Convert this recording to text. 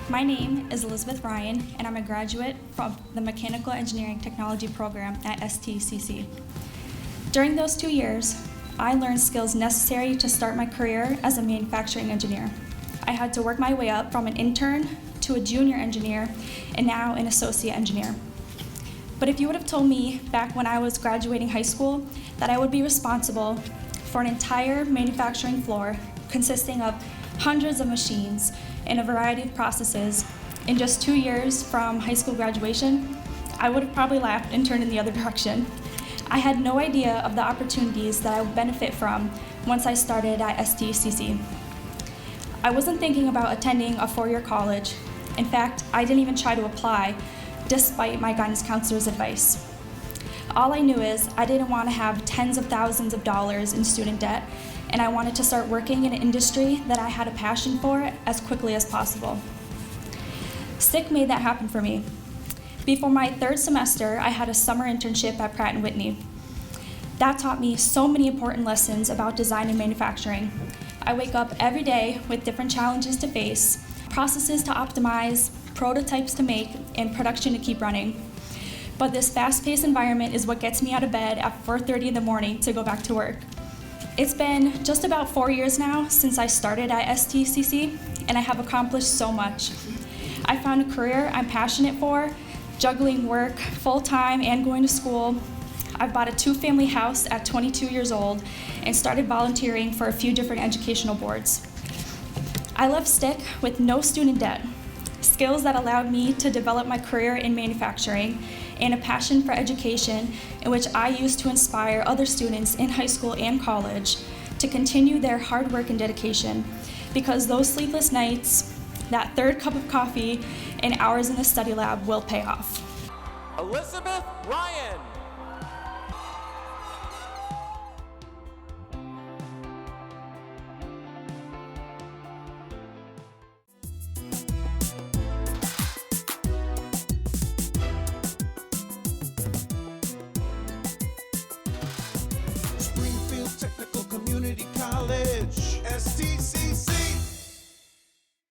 My name is Elizabeth Ryan, and I'm a graduate from the Mechanical Engineering Technology program at STCC. During those 2 years, I learned skills necessary to start my career as a manufacturing engineer. I had to work my way up from an intern to a junior engineer and now an associate engineer. But if you would have told me back when I was graduating high school that I would be responsible for an entire manufacturing floor consisting of hundreds of machines and a variety of processes in just 2 years from high school graduation, I would have probably laughed and turned in the other direction. I had no idea of the opportunities that I would benefit from once I started at STCC. I wasn't thinking about attending a 4-year college. In fact, I didn't even try to apply, despite my guidance counselor's advice. All I knew is I didn't want to have tens of thousands of dollars in student debt, and I wanted to start working in an industry that I had a passion for as quickly as possible. STIC made that happen for me. Before my 3rd semester, I had a summer internship at Pratt & Whitney. That taught me so many important lessons about design and manufacturing. I wake up every day with different challenges to face, processes to optimize, prototypes to make, and production to keep running. But this fast-paced environment is what gets me out of bed at 4:30 in the morning to go back to work. It's been just about 4 years now since I started at STCC, and I have accomplished so much. I found a career I'm passionate for, juggling work full-time and going to school. I've bought a 2-family house at 22 years old and started volunteering for a few different educational boards. I left STIC with no student debt, skills that allowed me to develop my career in manufacturing, and a passion for education in which I use to inspire other students in high school and college to continue their hard work and dedication, because those sleepless nights, that 3rd cup of coffee, and hours in the study lab will pay off. Elizabeth Ryan. Springfield Technical Community College, STCC.